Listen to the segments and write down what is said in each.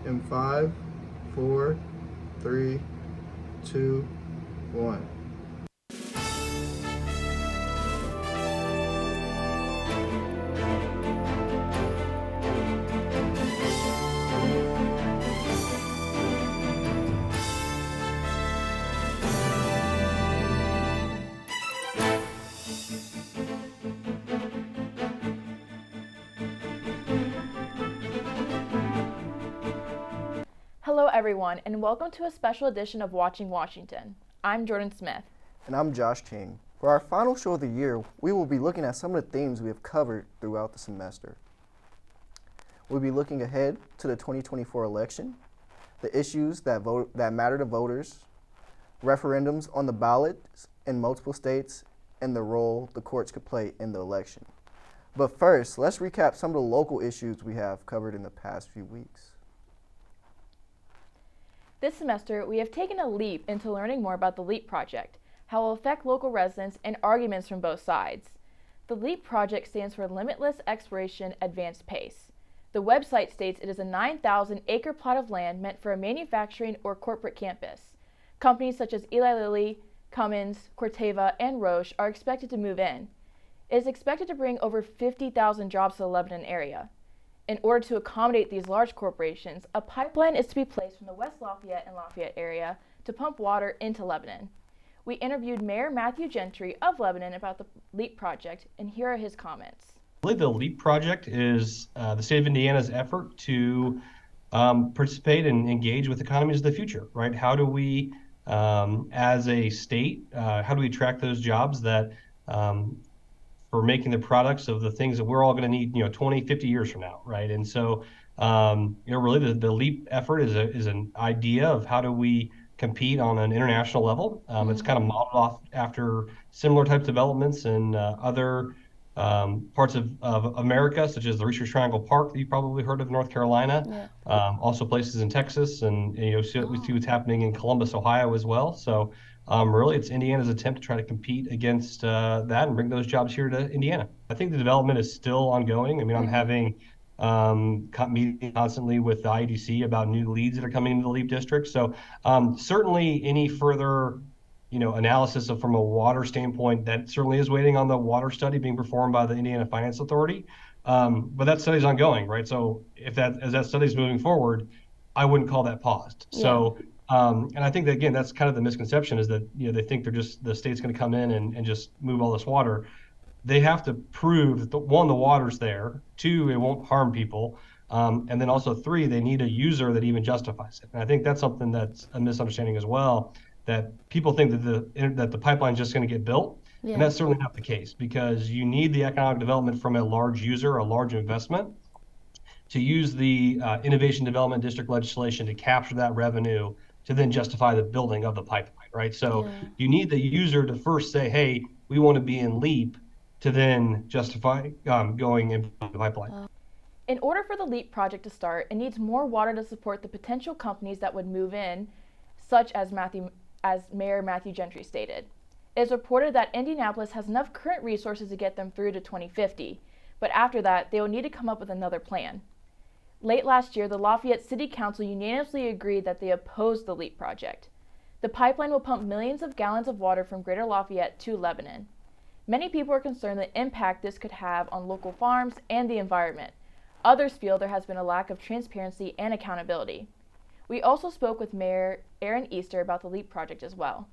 In five, four, three, two, one. Hello everyone, and welcome to a special edition of Watching Washington. I'm Jordan Smith. And I'm Josh King. For our final show of the year, we will be looking at some of the themes we have covered throughout the semester. We'll be looking ahead to the 2024 election, the issues that matter to voters, referendums on the ballot in multiple states, and the role the courts could play in the election. But first, let's recap some of the local issues we have covered in the past few weeks. This semester, we have taken a leap into learning more about the LEAP project, how it will affect local residents, and arguments from both sides. The LEAP project stands for Limitless Exploration Advanced PACE. The website states it is a 9,000-acre plot of land meant for a manufacturing or corporate campus. Companies such as Eli Lilly, Cummins, Corteva, and Roche are expected to move in. It is expected to bring over 50,000 jobs to the Lebanon area. In order to accommodate these large corporations, a pipeline is to be placed from the West Lafayette and Lafayette area to pump water into Lebanon. We interviewed Mayor Matthew Gentry of Lebanon about the LEAP project, and here are his comments. I believe the LEAP project is the state of Indiana's effort to participate and engage with economies of the future, right? How do we, as a state, how do we attract those jobs that for making the products of the things that we're all going to need, 20, 50 years from now, right? And so, really the LEAP effort is an idea of how do we compete on an international level. It's kind of modeled off after similar types of developments in other parts of America, such as the Research Triangle Park that you've probably heard of, North Carolina. Yeah. Also places in Texas, and we see what's happening in Columbus, Ohio as well. So really, it's Indiana's attempt to try to compete against that and bring those jobs here to Indiana. I think the development is still ongoing. I mean, I'm having meetings constantly with the IEDC about new leads that are coming into the LEAP district. So certainly any further analysis from a water standpoint, that certainly is waiting on the water study being performed by the Indiana Finance Authority. But that study is ongoing, right? So as that study is moving forward, I wouldn't call that paused. Yeah. So, and I think that, again, that's kind of the misconception is that, they think the state's going to come in and just move all this water. They have to prove that one, the water's there, two, it won't harm people. And then also three, they need a user that even justifies it. And I think that's something that's a misunderstanding as well, that people think that the pipeline is just going to get built. Yeah. And that's certainly not the case, because you need the economic development from a large user, a large investment, to use the Innovation Development District legislation to capture that revenue to then justify the building of the pipeline, right? So you need the user to first say, hey, we want to be in LEAP, to then justify going into the pipeline. In order for the LEAP project to start, it needs more water to support the potential companies that would move in, such as Mayor Matthew Gentry stated. It is reported that Indianapolis has enough current resources to get them through to 2050, but after that, they will need to come up with another plan. Late last year, the Lafayette City Council unanimously agreed that they opposed the LEAP project. The pipeline will pump millions of gallons of water from Greater Lafayette to Lebanon. Many people are concerned the impact this could have on local farms and the environment. Others feel there has been a lack of transparency and accountability. We also spoke with Mayor Aaron Easter about the LEAP project as well.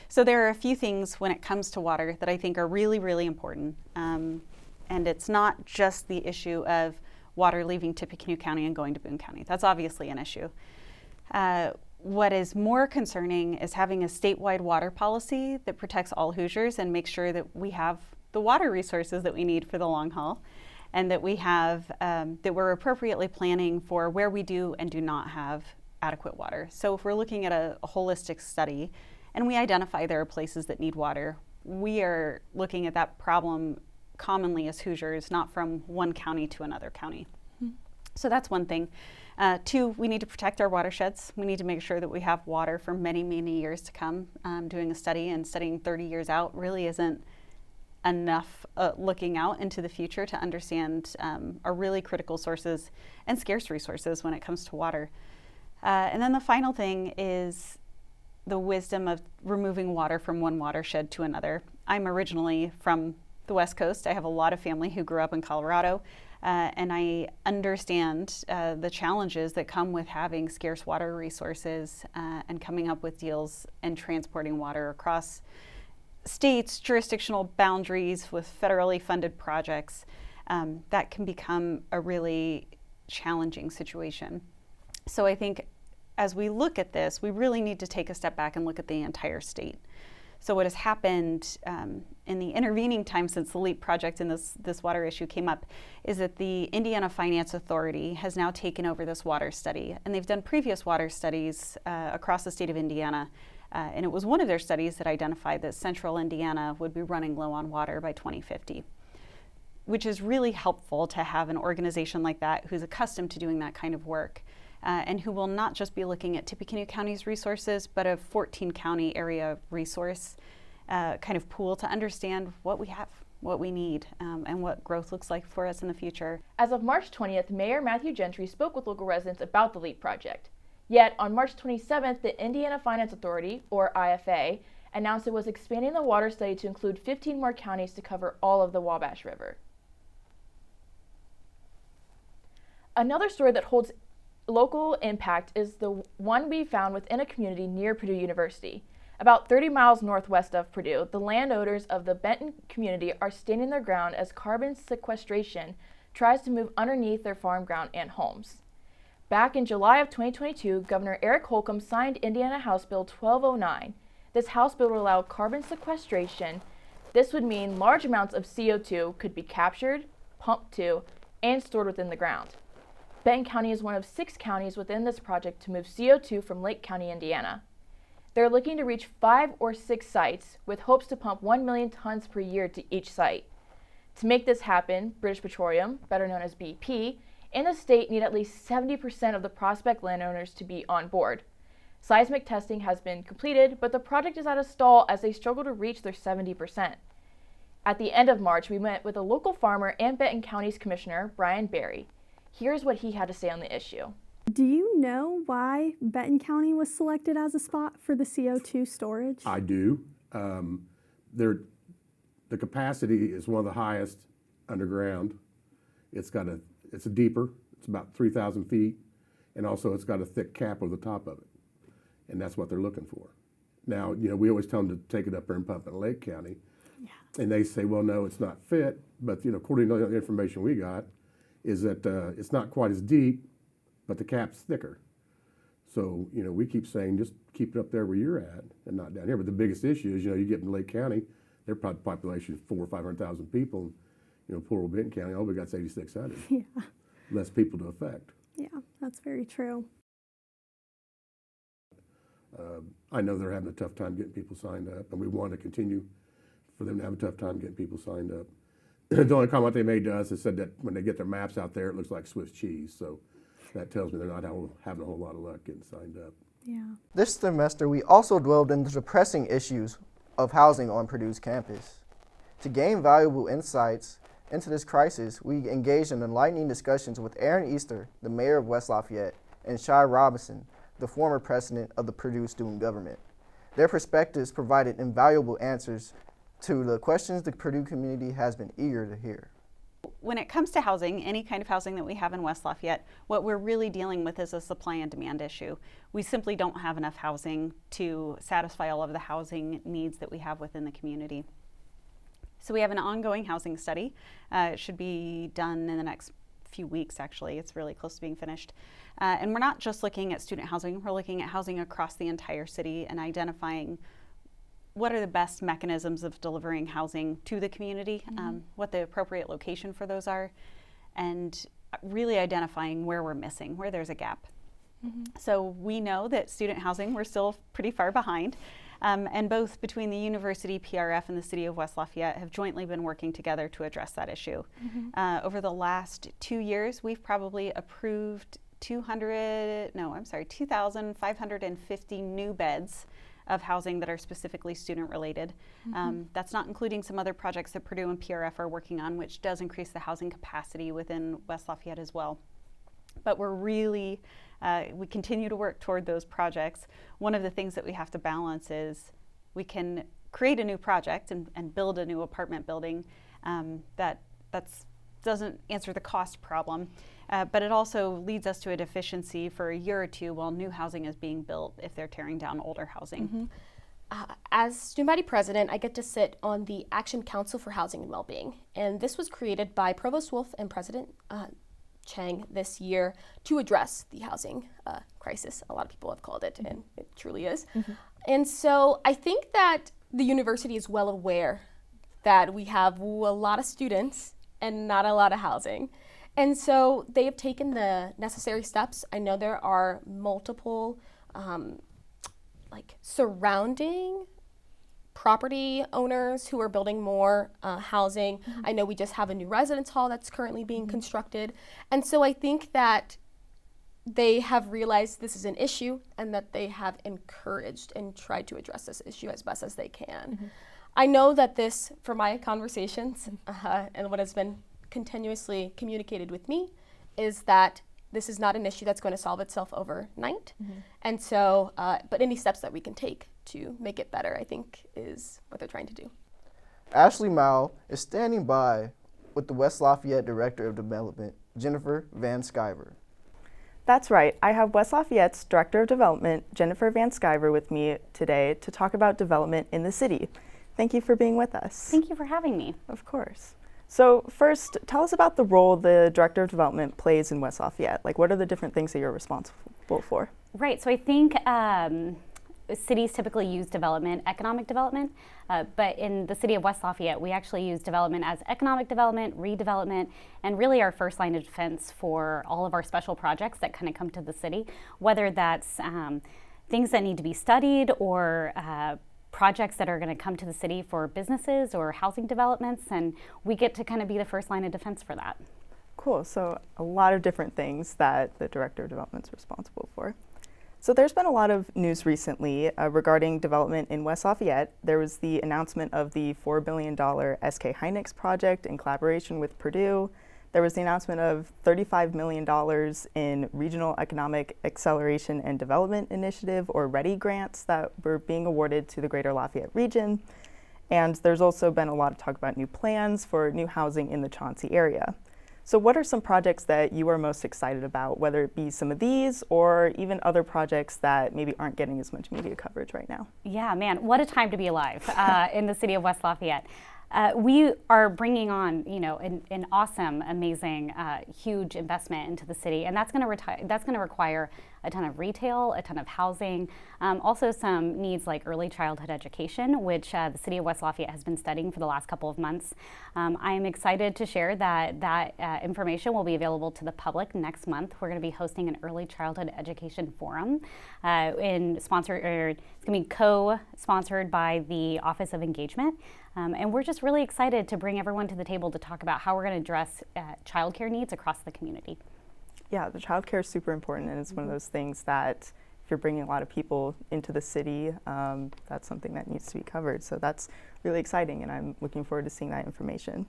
So there are a few things when it comes to water that I think are really, really important. And it's not just the issue of water leaving Tippecanoe County and going to Boone County. That's obviously an issue. What is more concerning is having a statewide water policy that protects all Hoosiers and makes sure that we have the water resources that we need for the long haul, and that we have, that we're appropriately planning for where we do and do not have adequate water. So if we're looking at a holistic study and we identify there are places that need water, we are looking at that problem commonly as Hoosiers, not from one county to another county. Mm-hmm. So that's one thing. Two, we need to protect our watersheds. We need to make sure that we have water for many, many years to come. Doing a study and studying 30 years out really isn't enough looking out into the future to understand our really critical sources and scarce resources when it comes to water. And then the final thing is the wisdom of removing water from one watershed to another. I'm originally from the West Coast. I have a lot of family who grew up in Colorado, and I understand the challenges that come with having scarce water resources and coming up with deals and transporting water across states, jurisdictional boundaries with federally funded projects. That can become a really challenging situation. So I think as we look at this, we really need to take a step back and look at the entire state. So what has happened in the intervening time since the LEAP project and this water issue came up is that the Indiana Finance Authority has now taken over this water study. And they've done previous water studies across the state of Indiana. And it was one of their studies that identified that central Indiana would be running low on water by 2050, which is really helpful to have an organization like that who's accustomed to doing that kind of work. And who will not just be looking at Tippecanoe County's resources, but a 14-county area resource kind of pool to understand what we have, what we need, and what growth looks like for us in the future. As of March 20th, Mayor Matthew Gentry spoke with local residents about the LEAP project. Yet, on March 27th, the Indiana Finance Authority, or IFA, announced it was expanding the water study to include 15 more counties to cover all of the Wabash River. Another story that holds local impact is the one we found within a community near Purdue University. About 30 miles northwest of Purdue, the landowners of the Benton community are standing their ground as carbon sequestration tries to move underneath their farm ground and homes. Back in July of 2022, Governor Eric Holcomb signed Indiana House Bill 1209. This House bill would allow carbon sequestration. This would mean large amounts of CO2 could be captured, pumped to, and stored within the ground. Benton County is one of 6 counties within this project to move CO2 from Lake County, Indiana. They're looking to reach 5 or 6 sites with hopes to pump 1 million tons per year to each site. To make this happen, British Petroleum, better known as BP, and the state need at least 70% of the prospect landowners to be on board. Seismic testing has been completed, but the project is at a stall as they struggle to reach their 70%. At the end of March, we met with a local farmer and Benton County's Commissioner, Brian Berry. Here's what he had to say on the issue. Do you know why Benton County was selected as a spot for the CO2 storage? I do. The capacity is one of the highest underground. It's deeper. It's about 3,000 feet, and also it's got a thick cap over the top of it, and that's what they're looking for. Now, we always tell them to take it up there and pump it in Lake County, and they say, well, no, it's not fit. But according to the information we got, is that it's not quite as deep, but the cap's thicker. So, we keep saying just keep it up there where you're at and not down here. But the biggest issue is, you get in Lake County, their population is 400,000 or 500,000 people. Poor old Benton County, all we got is 8,600. Yeah. Less people to affect. Yeah, that's very true. I know they're having a tough time getting people signed up, and we want to continue for them to have a tough time getting people signed up. The only comment they made to us is said that when they get their maps out there, it looks like Swiss cheese. So that tells me they're not having a whole lot of luck getting signed up. Yeah. This semester, we also dwelled into the pressing issues of housing on Purdue's campus. To gain valuable insights into this crisis, we engaged in enlightening discussions with Aaron Easter, the mayor of West Lafayette, and Shai Robinson, the former president of the Purdue student government. Their perspectives provided invaluable answers to the questions the Purdue community has been eager to hear. When it comes to housing, any kind of housing that we have in West Lafayette, what we're really dealing with is a supply and demand issue. We simply don't have enough housing to satisfy all of the housing needs that we have within the community. So we have an ongoing housing study. It should be done in the next few weeks, actually. It's really close to being finished. And we're not just looking at student housing, we're looking at housing across the entire city and identifying what are the best mechanisms of delivering housing to the community, what the appropriate location for those are, and really identifying where we're missing, where there's a gap. So we know that student housing, we're still pretty far behind. And both between the university, PRF, and the city of West Lafayette have jointly been working together to address that issue. Over the last 2 years, we've probably approved 2,550 new beds of housing that are specifically student related. That's not including some other projects that Purdue and PRF are working on, which does increase the housing capacity within West Lafayette as well. But we're really, we continue to work toward those projects. One of the things that we have to balance is we can create a new project and build a new apartment building that doesn't answer the cost problem, but it also leads us to a deficiency for a year or two while new housing is being built if they're tearing down older housing. As student body president, I get to sit on the Action Council for Housing and Wellbeing, and this was created by Provost Wolf and President Chang this year to address the housing crisis. A lot of people have called it, and it truly is. And so I think that the university is well aware that we have a lot of students and not a lot of housing. And so they have taken the necessary steps. I know there are multiple surrounding property owners who are building more housing. I know we just have a new residence hall that's currently being constructed. And so I think that they have realized this is an issue and that they have encouraged and tried to address this issue as best as they can. I know that this, from my conversations and what has been continuously communicated with me, is that this is not an issue that's going to solve itself overnight. And so, but any steps that we can take to make it better, I think, is what they're trying to do. Ashley Mao is standing by with the West Lafayette Director of Development, Jennifer Van Sciver. That's right. I have West Lafayette's Director of Development, Jennifer Van Sciver, with me today to talk about development in the city. Thank you for being with us. Thank you for having me. Of course. So first, tell us about the role the Director of Development plays in West Lafayette. Like, what are the different things that you're responsible for? Right, so I think cities typically use economic development, but in the city of West Lafayette, we actually use development as economic development, redevelopment, and really our first line of defense for all of our special projects that kind of come to the city, whether that's things that need to be studied or projects that are going to come to the city for businesses or housing developments, and we get to kind of be the first line of defense for that. Cool, so a lot of different things that the Director of Development is responsible for. So there's been a lot of news recently regarding development in West Lafayette. There was the announcement of the $4 billion SK Hynix project in collaboration with Purdue. There was the announcement of $35 million in Regional Economic Acceleration and Development Initiative, or READY grants, that were being awarded to the Greater Lafayette region. And there's also been a lot of talk about new plans for new housing in the Chauncey area. So what are some projects that you are most excited about, whether it be some of these or even other projects that maybe aren't getting as much media coverage right now? Yeah, man, what a time to be alive in the city of West Lafayette. We are bringing on, an awesome, amazing, huge investment into the city, and that's going to require a ton of retail, a ton of housing, also some needs like early childhood education, which the city of West Lafayette has been studying for the last couple of months. I am excited to share that information will be available to the public next month. We're going to be hosting an early childhood education forum, it's going to be co-sponsored by the Office of Engagement. And we're just really excited to bring everyone to the table to talk about how we're going to address childcare needs across the community. Yeah, the childcare is super important, and it's one of those things that if you're bringing a lot of people into the city, that's something that needs to be covered. So that's really exciting, and I'm looking forward to seeing that information.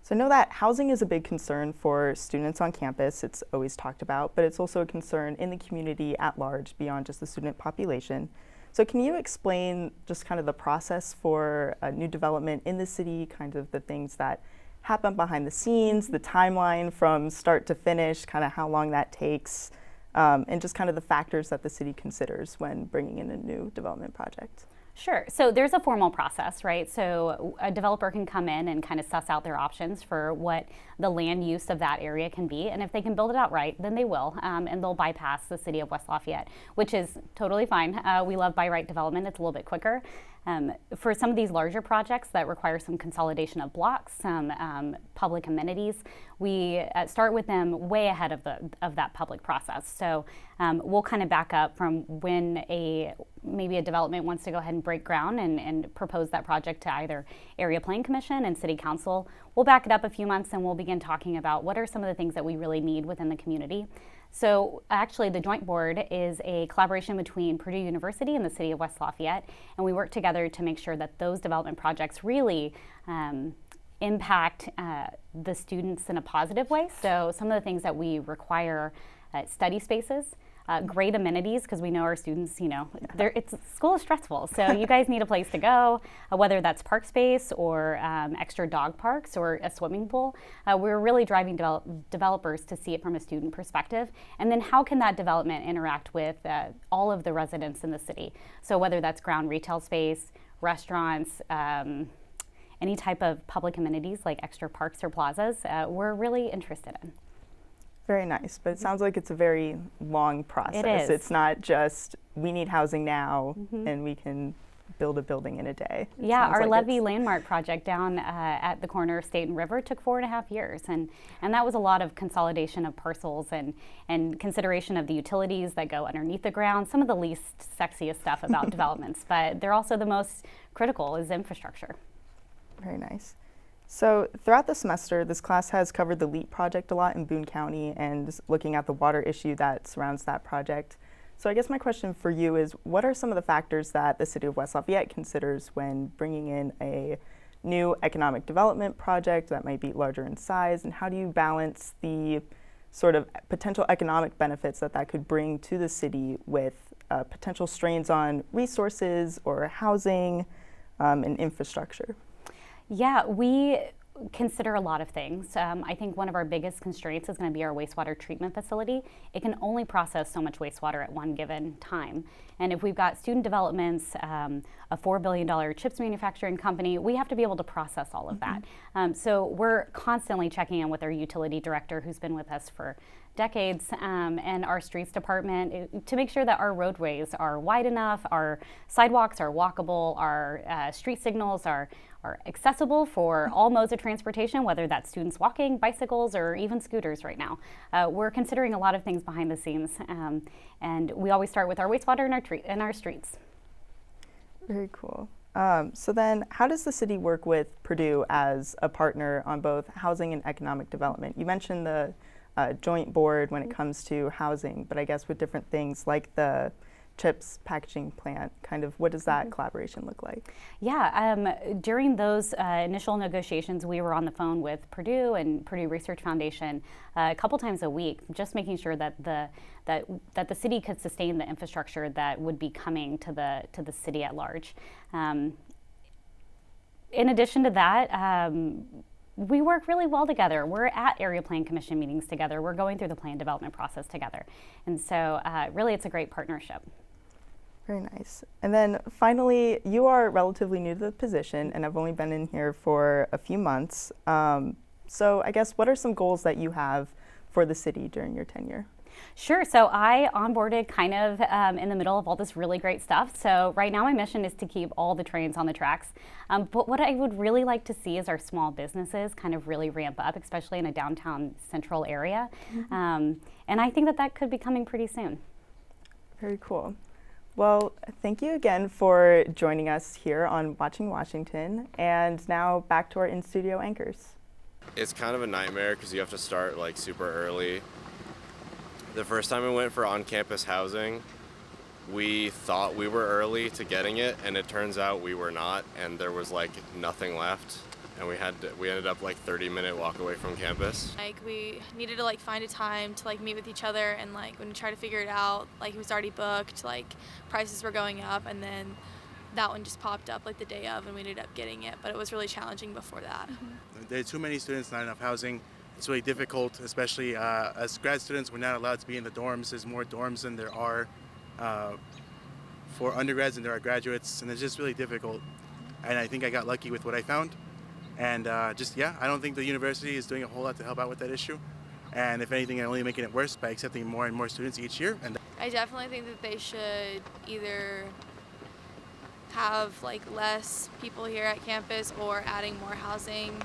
So I know that housing is a big concern for students on campus. It's always talked about, but it's also a concern in the community at large beyond just the student population. So can you explain just kind of the process for new development in the city, kind of the things that happen behind the scenes, the timeline from start to finish, kind of how long that takes, and just kind of the factors that the city considers when bringing in a new development project? Sure. So there's a formal process, right? So a developer can come in and kind of suss out their options for what the land use of that area can be. And if they can build it out right, then they will. And they'll bypass the city of West Lafayette, which is totally fine. We love by right development. It's a little bit quicker. For some of these larger projects that require some consolidation of blocks, some public amenities, we start with them way ahead of that public process. So we'll kind of back up from when maybe a development wants to go ahead and break ground and propose that project to either Area Plan Commission and City Council. We'll back it up a few months and we'll begin talking about what are some of the things that we really need within the community. So actually the Joint Board is a collaboration between Purdue University and the City of West Lafayette, and we work together to make sure that those development projects really impact the students in a positive way. So some of the things that we require, study spaces, great amenities, because we know our students, school is stressful. So you guys need a place to go, whether that's park space or extra dog parks or a swimming pool. We're really driving developers to see it from a student perspective. And then how can that development interact with all of the residents in the city? So whether that's ground retail space, restaurants, any type of public amenities like extra parks or plazas, we're really interested in. Very nice, but it sounds like it's a very long process. It is. It's not just we need housing now and we can build a building in a day. It Yeah, sounds our like Levy Landmark project down at the corner of State and River took 4.5 years, and that was a lot of consolidation of parcels and consideration of the utilities that go underneath the ground. Some of the least sexiest stuff about developments, but they're also the most critical is infrastructure. Very nice. So throughout the semester, this class has covered the LEAP project a lot in Boone County and looking at the water issue that surrounds that project. So I guess my question for you is, what are some of the factors that the City of West Lafayette considers when bringing in a new economic development project that might be larger in size, and how do you balance the sort of potential economic benefits that could bring to the city with potential strains on resources or housing and infrastructure? Yeah, we consider a lot of things. I think one of our biggest constraints is going to be our wastewater treatment facility. It can only process so much wastewater at one given time. And if we've got student developments, a $4 billion chips manufacturing company, we have to be able to process all of that. So we're constantly checking in with our utility director, who's been with us for decades, and our streets department to make sure that our roadways are wide enough, our sidewalks are walkable, our street signals are accessible for all modes of transportation, whether that's students walking, bicycles, or even scooters right now. We're considering a lot of things behind the scenes, and we always start with our wastewater and our streets. Very cool. So then how does the city work with Purdue as a partner on both housing and economic development? You mentioned the joint board when it comes to housing, but I guess with different things like the chips packaging plant, kind of what does that collaboration look like? Yeah, during those initial negotiations, we were on the phone with Purdue and Purdue Research Foundation a couple times a week, just making sure that the city could sustain the infrastructure that would be coming to the city at large. In addition to that, we work really well together. We're at Area Plan Commission meetings together. We're going through the plan development process together. And so really it's a great partnership. Very nice. And then finally, you are relatively new to the position and have only been in here for a few months. So I guess what are some goals that you have for the city during your tenure? Sure. So I onboarded kind of in the middle of all this really great stuff. So right now my mission is to keep all the trains on the tracks. But what I would really like to see is our small businesses kind of really ramp up, especially in a downtown central area. And I think that could be coming pretty soon. Very cool. Well, thank you again for joining us here on Watching Washington. And now back to our in-studio anchors. It's kind of a nightmare because you have to start like super early. The first time we went for on-campus housing, we thought we were early to getting it, and it turns out we were not, and there was like nothing left, and we ended up like 30-minute walk away from campus. Like we needed to like find a time to like meet with each other, and like when we tried to figure it out, like it was already booked, like prices were going up, and then that one just popped up like the day of, and we ended up getting it, but it was really challenging before that. There are too many students, not enough housing. It's really difficult, especially as grad students. We're not allowed to be in the dorms. There's more dorms than there are for undergrads than there are graduates, and it's just really difficult. And I think I got lucky with what I found. And I don't think the university is doing a whole lot to help out with that issue. And if anything, they're only making it worse by accepting more and more students each year. And I definitely think that they should either have like less people here at campus or adding more housing,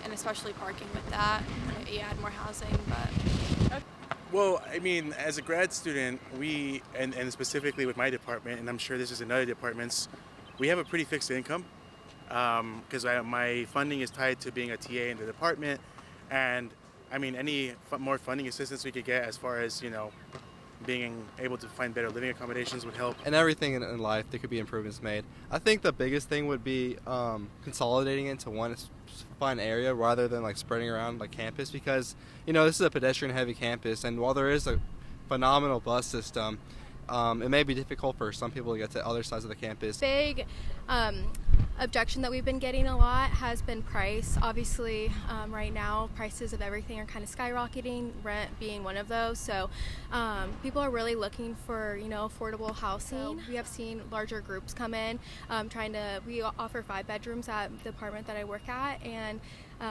and especially parking with that. You add more housing, but... Well, I mean, as a grad student, we, and specifically with my department, and I'm sure this is in other departments, we have a pretty fixed income because my funding is tied to being a TA in the department, and I mean, any more funding assistance we could get as far as, being able to find better living accommodations would help. And everything in life, there could be improvements made. I think the biggest thing would be consolidating into one fine area rather than like spreading around like campus, because this is a pedestrian heavy campus, and while there is a phenomenal bus system, it may be difficult for some people to get to other sides of the campus. Big objection that we've been getting a lot has been price. Obviously, right now prices of everything are kind of skyrocketing, rent being one of those. So people are really looking for affordable housing. We have seen larger groups come in we offer 5 bedrooms at the apartment that I work at, and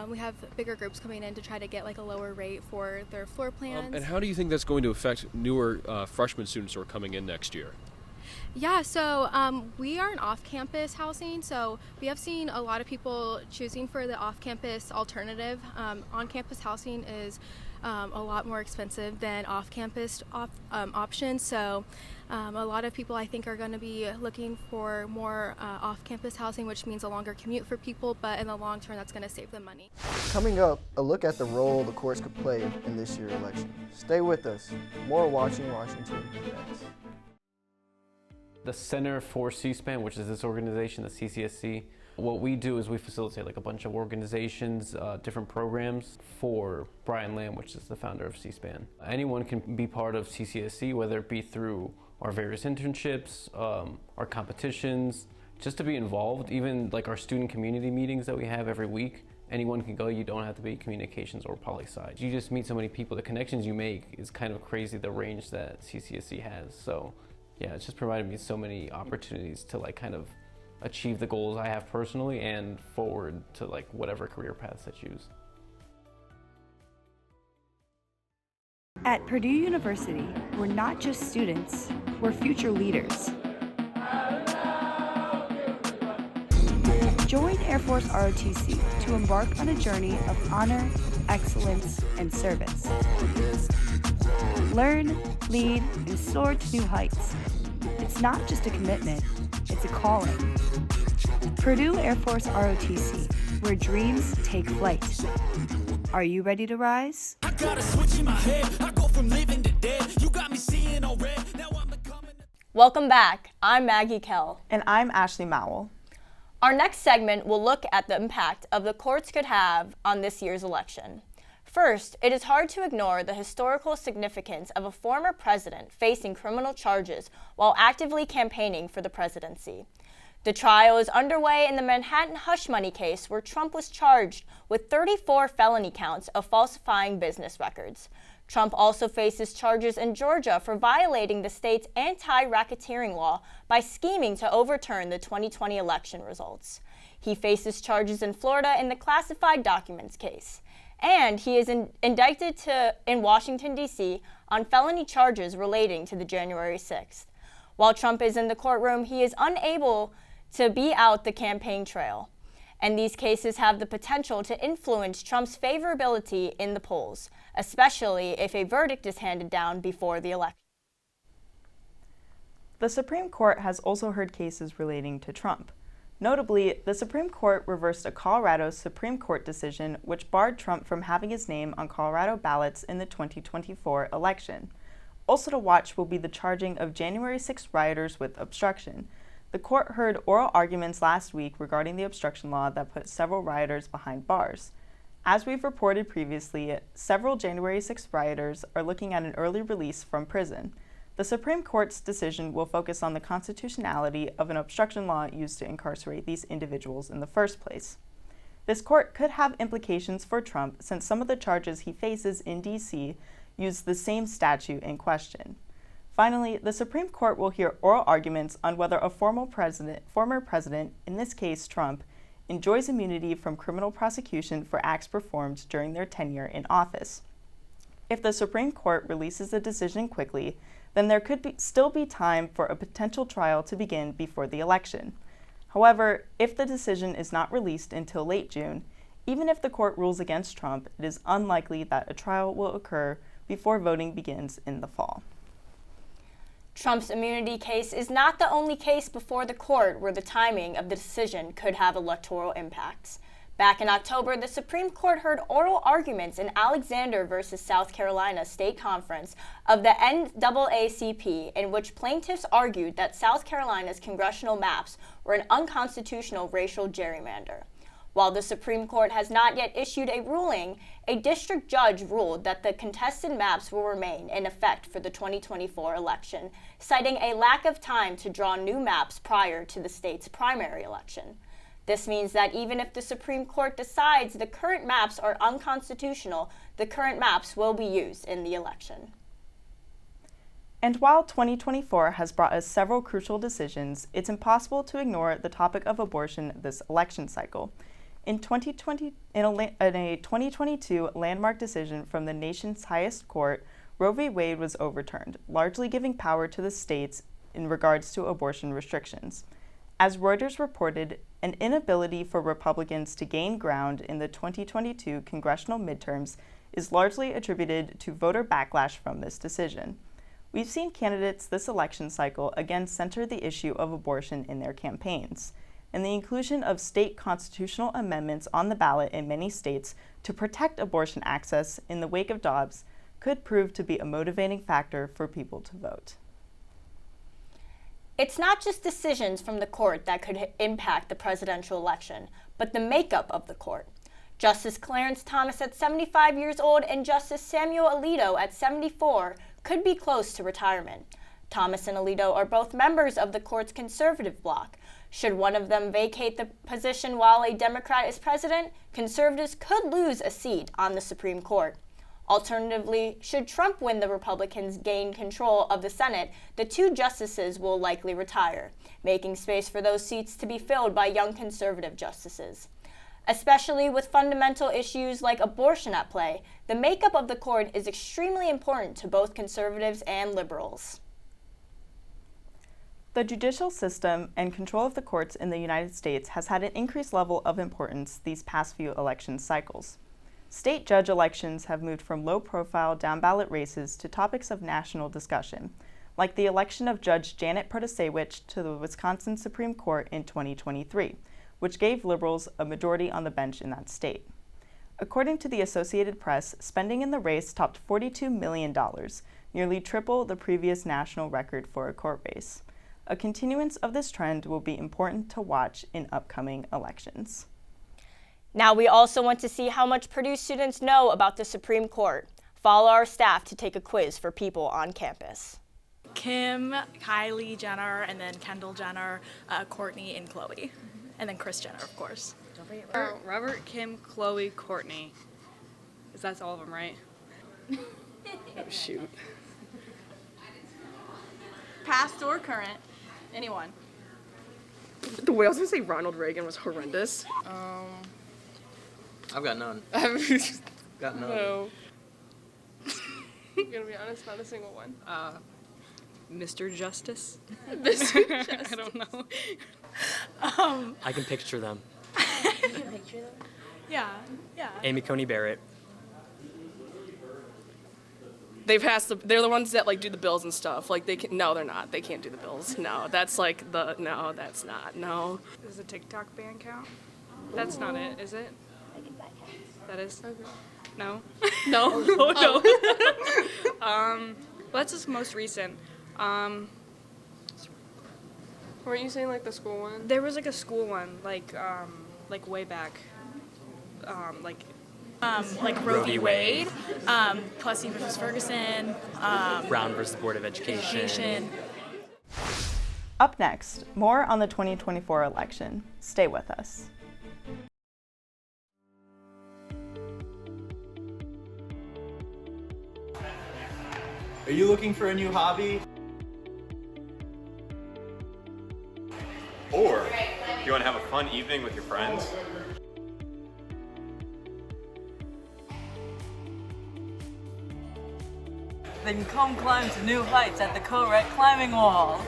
we have bigger groups coming in to try to get like a lower rate for their floor plans. And how do you think that's going to affect newer freshman students who are coming in next year? Yeah, so we are an off-campus housing, so we have seen a lot of people choosing for the off-campus alternative. On-campus housing is a lot more expensive than off-campus options, so a lot of people I think are going to be looking for more off-campus housing, which means a longer commute for people, but in the long term that's going to save them money. Coming up, a look at the role the courts could play in this year's election. Stay with us. More Watching Washington next. The Center for C-SPAN, which is this organization, the CCSC, what we do is we facilitate like a bunch of organizations, different programs for Brian Lamb, which is the founder of C-SPAN. Anyone can be part of CCSC, whether it be through our various internships, our competitions, just to be involved, even like our student community meetings that we have every week. Anyone can go, you don't have to be communications or poli-sci. You just meet so many people, the connections you make is kind of crazy, the range that CCSC has. So yeah, it's just provided me so many opportunities to like kind of achieve the goals I have personally and forward to like whatever career paths I choose. At Purdue University, we're not just students, we're future leaders. Join Air Force ROTC to embark on a journey of honor, excellence, and service. Learn, lead, and soar to new heights. It's not just a commitment, it's a calling. Purdue Air Force ROTC, where dreams take flight. Are you ready to rise? I got a switch in my head. I go from living to dead. You got me seeing all red. Now I'm becoming. Welcome back. I'm Maggie Kell. And I'm Ashley Mowell. Our next segment will look at the impact of the courts could have on this year's election. First, it is hard to ignore the historical significance of a former president facing criminal charges while actively campaigning for the presidency. The trial is underway in the Manhattan hush money case, where Trump was charged with 34 felony counts of falsifying business records. Trump also faces charges in Georgia for violating the state's anti-racketeering law by scheming to overturn the 2020 election results. He faces charges in Florida in the classified documents case. And he is indicted in Washington, D.C. on felony charges relating to the January 6th. While Trump is in the courtroom, he is unable to be out the campaign trail. And these cases have the potential to influence Trump's favorability in the polls, especially if a verdict is handed down before the election. The Supreme Court has also heard cases relating to Trump. Notably, the Supreme Court reversed a Colorado Supreme Court decision which barred Trump from having his name on Colorado ballots in the 2024 election. Also to watch will be the charging of January 6 rioters with obstruction. The court heard oral arguments last week regarding the obstruction law that put several rioters behind bars. As we've reported previously, several January 6 rioters are looking at an early release from prison. The Supreme Court's decision will focus on the constitutionality of an obstruction law used to incarcerate these individuals in the first place. This court could have implications for Trump since some of the charges he faces in D.C. use the same statute in question. Finally, the Supreme Court will hear oral arguments on whether a former president, in this case Trump, enjoys immunity from criminal prosecution for acts performed during their tenure in office. If the Supreme Court releases a decision quickly, then there could still be time for a potential trial to begin before the election. However, if the decision is not released until late June, even if the court rules against Trump, it is unlikely that a trial will occur before voting begins in the fall. Trump's immunity case is not the only case before the court where the timing of the decision could have electoral impacts. Back in October, the Supreme Court heard oral arguments in Alexander versus South Carolina State Conference of the NAACP, in which plaintiffs argued that South Carolina's congressional maps were an unconstitutional racial gerrymander. While the Supreme Court has not yet issued a ruling, a district judge ruled that the contested maps will remain in effect for the 2024 election, citing a lack of time to draw new maps prior to the state's primary election. This means that even if the Supreme Court decides the current maps are unconstitutional, the current maps will be used in the election. And while 2024 has brought us several crucial decisions, it's impossible to ignore the topic of abortion this election cycle. In a 2022 landmark decision from the nation's highest court, Roe v. Wade was overturned, largely giving power to the states in regards to abortion restrictions. As Reuters reported, an inability for Republicans to gain ground in the 2022 congressional midterms is largely attributed to voter backlash from this decision. We've seen candidates this election cycle again center the issue of abortion in their campaigns, and the inclusion of state constitutional amendments on the ballot in many states to protect abortion access in the wake of Dobbs could prove to be a motivating factor for people to vote. It's not just decisions from the court that could impact the presidential election, but the makeup of the court. Justice Clarence Thomas at 75 years old and Justice Samuel Alito at 74 could be close to retirement. Thomas and Alito are both members of the court's conservative bloc. Should one of them vacate the position while a Democrat is president, conservatives could lose a seat on the Supreme Court. Alternatively, should Trump win the Republicans gain control of the Senate, the two justices will likely retire, making space for those seats to be filled by young conservative justices. Especially with fundamental issues like abortion at play, the makeup of the court is extremely important to both conservatives and liberals. The judicial system and control of the courts in the United States has had an increased level of importance these past few election cycles. State judge elections have moved from low-profile down-ballot races to topics of national discussion, like the election of Judge Janet Protasiewicz to the Wisconsin Supreme Court in 2023, which gave liberals a majority on the bench in that state. According to the Associated Press, spending in the race topped $42 million, nearly triple the previous national record for a court race. A continuance of this trend will be important to watch in upcoming elections. Now we also want to see how much Purdue students know about the Supreme Court. Follow our staff to take a quiz for people on campus. Kim, Kylie Jenner, and then Kendall Jenner, Courtney, and Chloe. And then Kris Jenner, of course. Don't forget Robert, Kim, Chloe, Courtney. That's all of them, right? Oh, shoot. Past or current? Anyone. The way I was gonna say Ronald Reagan was horrendous. I've got none. Got none. No. I'm gonna be honest, not a single one. Mr. Justice? Mr. Justice. I don't know. I can picture them. Yeah. Amy Coney Barrett. They're the ones that like do the bills and stuff. Like no, they're not. They can't do the bills. No, that's like no, that's not. No. Does the TikTok ban count? That's not it, is it? That is? Okay. No? No. Well, that's just most recent. Weren't you saying like the school one? There was like a school one, like way back, like Roe v. Wade, Plessy versus Ferguson, Brown versus Board of Education. Up next, more on the 2024 election. Stay with us. Are you looking for a new hobby? Or you want to have a fun evening with your friends? Then come climb to new heights at the Co-Rec Climbing Wall.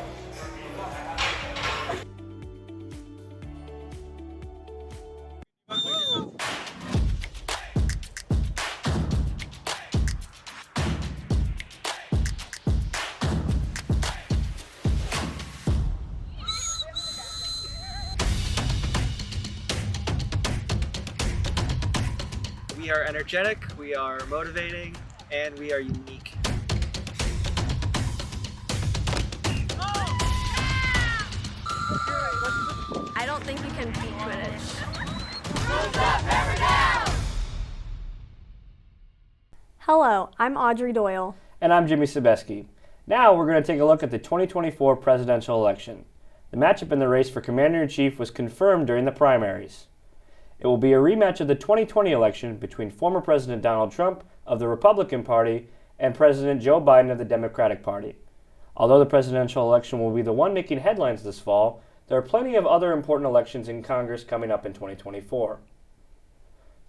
are energetic, we are motivating, and we are unique. I don't think you can beat Quidditch. Hello, I'm Audrey Doyle. And I'm Jimmy Sebeski. Now we're going to take a look at the 2024 presidential election. The matchup in the race for Commander-in-Chief was confirmed during the primaries. It will be a rematch of the 2020 election between former President Donald Trump of the Republican Party and President Joe Biden of the Democratic Party. Although the presidential election will be the one making headlines this fall, there are plenty of other important elections in Congress coming up in 2024.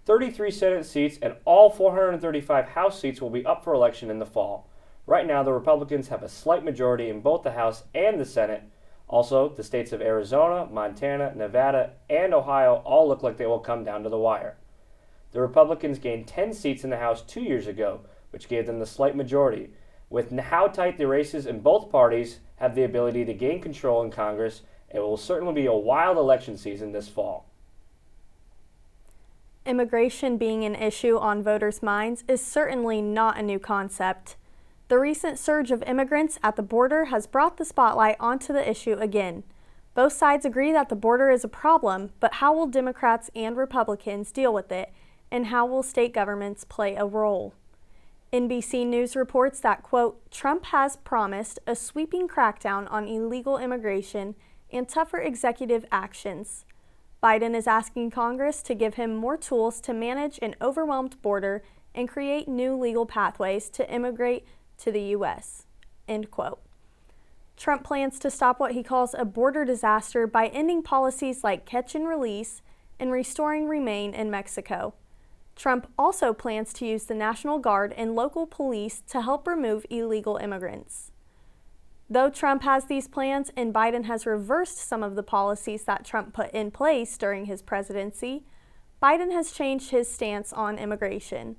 33 Senate seats and all 435 House seats will be up for election in the fall. Right now, the Republicans have a slight majority in both the House and the Senate. Also, the states of Arizona, Montana, Nevada, and Ohio all look like they will come down to the wire. The Republicans gained 10 seats in the House 2 years ago, which gave them the slight majority. With how tight the races in both parties have the ability to gain control in Congress, it will certainly be a wild election season this fall. Immigration being an issue on voters' minds is certainly not a new concept. The recent surge of immigrants at the border has brought the spotlight onto the issue again. Both sides agree that the border is a problem, but how will Democrats and Republicans deal with it, and how will state governments play a role? NBC News reports that, quote, Trump has promised a sweeping crackdown on illegal immigration and tougher executive actions. Biden is asking Congress to give him more tools to manage an overwhelmed border and create new legal pathways to immigrate to the U.S., end quote. Trump plans to stop what he calls a border disaster by ending policies like catch and release and restoring Remain in Mexico. Trump also plans to use the National Guard and local police to help remove illegal immigrants. Though Trump has these plans and Biden has reversed some of the policies that Trump put in place during his presidency, Biden has changed his stance on immigration.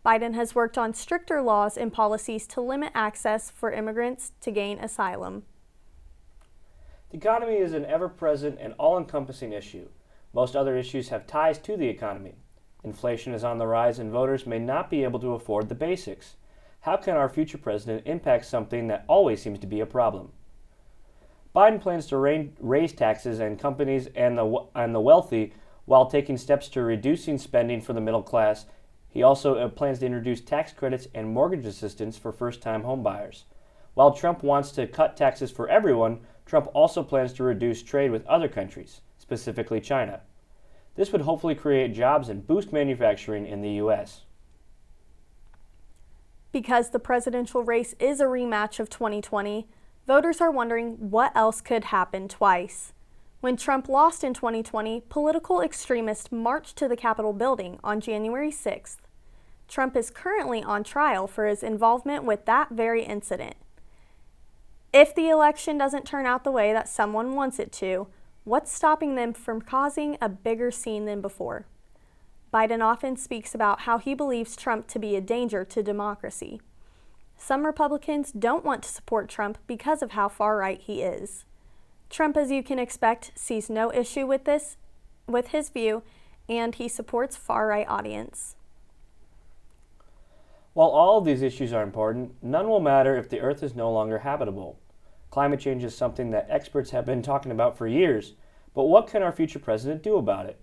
Biden has worked on stricter laws and policies to limit access for immigrants to gain asylum. The economy is an ever-present and all-encompassing issue. Most other issues have ties to the economy. Inflation is on the rise and voters may not be able to afford the basics. How can our future president impact something that always seems to be a problem? Biden plans to raise taxes on companies and the wealthy while taking steps to reducing spending for the middle class. He also plans to introduce tax credits and mortgage assistance for first-time homebuyers. While Trump wants to cut taxes for everyone, Trump also plans to reduce trade with other countries, specifically China. This would hopefully create jobs and boost manufacturing in the U.S. Because the presidential race is a rematch of 2020, voters are wondering what else could happen twice. When Trump lost in 2020, political extremists marched to the Capitol building on January 6th. Trump is currently on trial for his involvement with that very incident. If the election doesn't turn out the way that someone wants it to, what's stopping them from causing a bigger scene than before? Biden often speaks about how he believes Trump to be a danger to democracy. Some Republicans don't want to support Trump because of how far-right he is. Trump, as you can expect, sees no issue with his view, and he supports far-right audience. While all of these issues are important, none will matter if the Earth is no longer habitable. Climate change is something that experts have been talking about for years, but what can our future president do about it?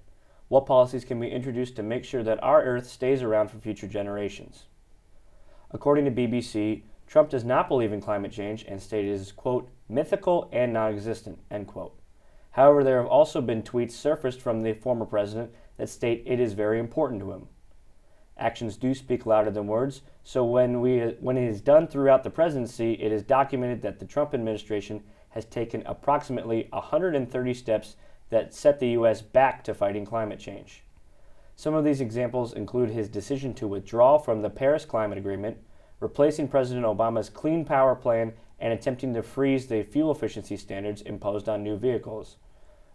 What policies can be introduced to make sure that our Earth stays around for future generations? According to BBC, Trump does not believe in climate change and stated it is, quote, mythical and non-existent, end quote. However, there have also been tweets surfaced from the former president that state it is very important to him. Actions do speak louder than words, so when it is done throughout the presidency, it is documented that the Trump administration has taken approximately 130 steps that set the U.S. back to fighting climate change. Some of these examples include his decision to withdraw from the Paris Climate Agreement, replacing President Obama's Clean Power Plan, and attempting to freeze the fuel efficiency standards imposed on new vehicles.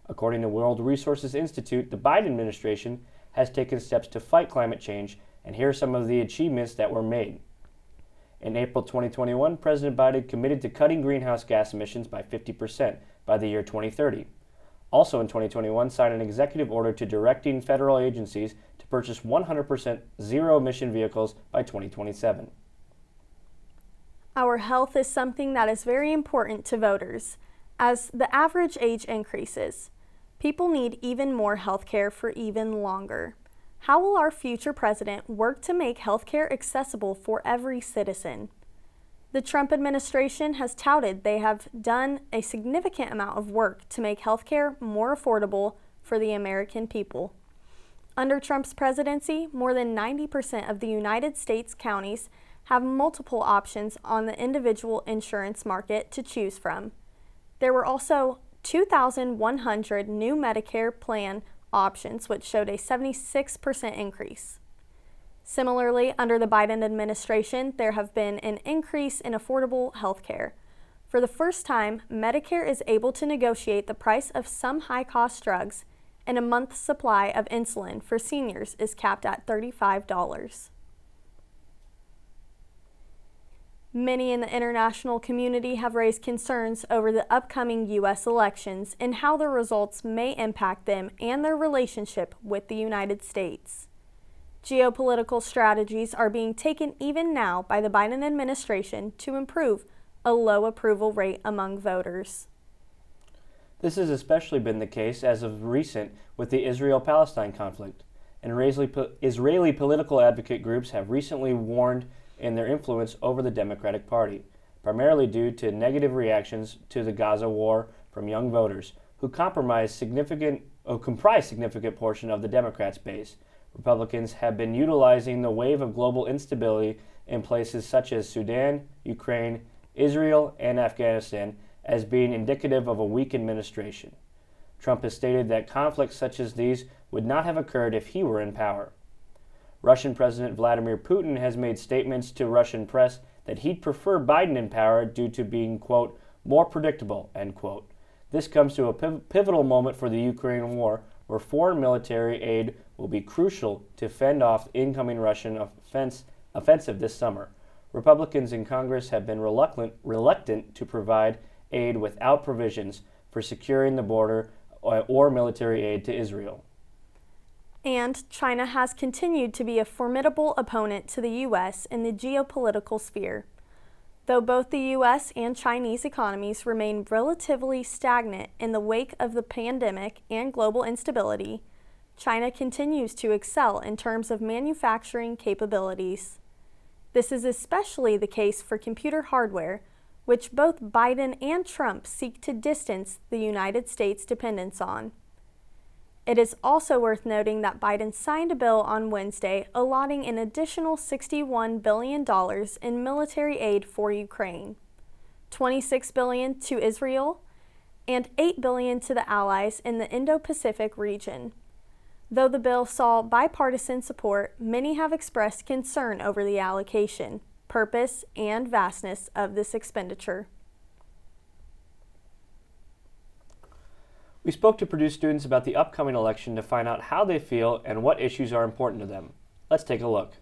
According to World Resources Institute, the Biden administration has taken steps to fight climate change, and here are some of the achievements that were made. In April 2021, President Biden committed to cutting greenhouse gas emissions by 50% by the year 2030. Also in 2021, signed an executive order to directing federal agencies to purchase 100% zero-emission vehicles by 2027. Our health is something that is very important to voters. As the average age increases, people need even more health care for even longer. How will our future president work to make health care accessible for every citizen? The Trump administration has touted they have done a significant amount of work to make health care more affordable for the American people. Under Trump's presidency, more than 90% of the United States counties have multiple options on the individual insurance market to choose from. There were also 2,100 new Medicare plan options, which showed a 76% increase. Similarly, under the Biden administration, there have been an increase in affordable health care. For the first time, Medicare is able to negotiate the price of some high-cost drugs, and a month's supply of insulin for seniors is capped at $35. Many in the international community have raised concerns over the upcoming U.S. elections and how the results may impact them and their relationship with the United States. Geopolitical strategies are being taken even now by the Biden administration to improve a low approval rate among voters. This has especially been the case as of recent with the Israel-Palestine conflict, and Israeli political advocate groups have recently warned in their influence over the Democratic Party, primarily due to negative reactions to the Gaza war from young voters who comprise significant portion of the Democrats' base. Republicans have been utilizing the wave of global instability in places such as Sudan, Ukraine, Israel, and Afghanistan as being indicative of a weak administration. Trump has stated that conflicts such as these would not have occurred if he were in power. Russian President Vladimir Putin has made statements to Russian press that he'd prefer Biden in power due to being, quote, more predictable, end quote. This comes to a pivotal moment for the Ukraine war, where foreign military aid will be crucial to fend off incoming Russian offensive this summer. Republicans in Congress have been reluctant to provide aid without provisions for securing the border or military aid to Israel. And China has continued to be a formidable opponent to the U.S. in the geopolitical sphere. Though both the U.S. and Chinese economies remain relatively stagnant in the wake of the pandemic and global instability, China continues to excel in terms of manufacturing capabilities. This is especially the case for computer hardware, which both Biden and Trump seek to distance the United States' dependence on. It is also worth noting that Biden signed a bill on Wednesday allotting an additional $61 billion in military aid for Ukraine, $26 billion to Israel, and $8 billion to the allies in the Indo-Pacific region. Though the bill saw bipartisan support, many have expressed concern over the allocation, purpose, and vastness of this expenditure. We spoke to Purdue students about the upcoming election to find out how they feel and what issues are important to them. Let's take a look.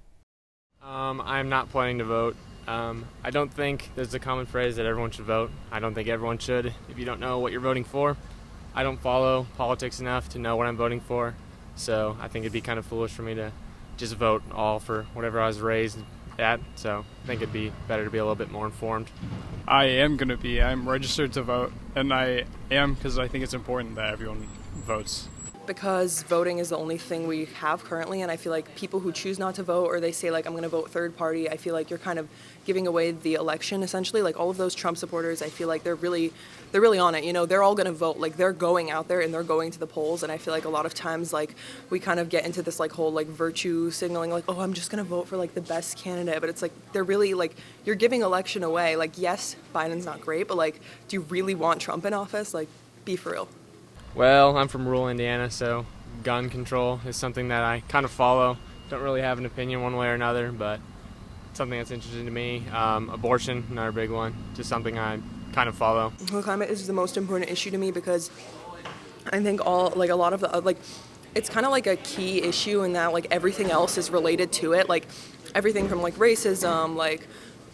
I'm not planning to vote. I don't think there's a common phrase that everyone should vote. I don't think everyone should if you don't know what you're voting for. I don't follow politics enough to know what I'm voting for, so I think it'd be kind of foolish for me to just vote all for whatever I was raised at, so I think it'd be better to be a little bit more informed. I am going to be. I'm registered to vote, and I am because I think it's important that everyone votes. Because voting is the only thing we have currently, and I feel like people who choose not to vote or they say like I'm going to vote third party, I feel like you're kind of giving away the election essentially. Like all of those Trump supporters, I feel like they're really on it. You know, they're all going to vote. Like they're going out there and they're going to the polls, and I feel like a lot of times like we kind of get into this like whole like virtue signaling, like, oh, I'm just going to vote for like the best candidate, but it's like they're really like you're giving election away. Like yes, Biden's not great, but like do you really want Trump in office? Like be for real. Well, I'm from rural Indiana, so gun control is something that I kind of follow. Don't really have an opinion one way or another, but it's something that's interesting to me. Abortion, another big one, just something I kind of follow. The climate is the most important issue to me because I think a lot of the it's kind of like a key issue in that like everything else is related to it, like everything from like racism, like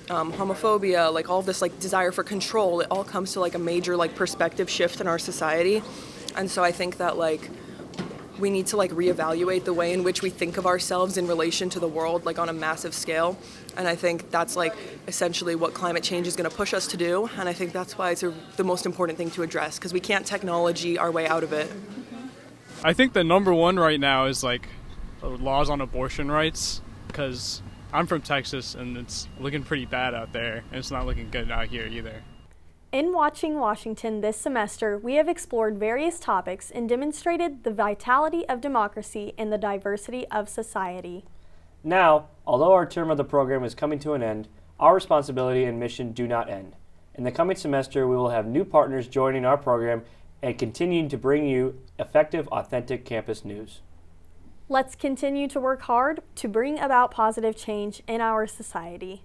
homophobia, like all of this like desire for control. It all comes to like a major like perspective shift in our society. And so I think that like we need to like reevaluate the way in which we think of ourselves in relation to the world, like on a massive scale. And I think that's like essentially what climate change is going to push us to do. And I think that's why it's the most important thing to address, because we can't technology our way out of it. I think the number one right now is like laws on abortion rights, because I'm from Texas and it's looking pretty bad out there, and it's not looking good out here either. In Watching Washington this semester, we have explored various topics and demonstrated the vitality of democracy and the diversity of society. Now, although our term of the program is coming to an end, our responsibility and mission do not end. In the coming semester, we will have new partners joining our program and continuing to bring you effective, authentic campus news. Let's continue to work hard to bring about positive change in our society.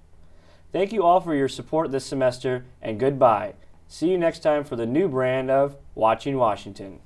Thank you all for your support this semester, and goodbye. See you next time for the new brand of Watching Washington.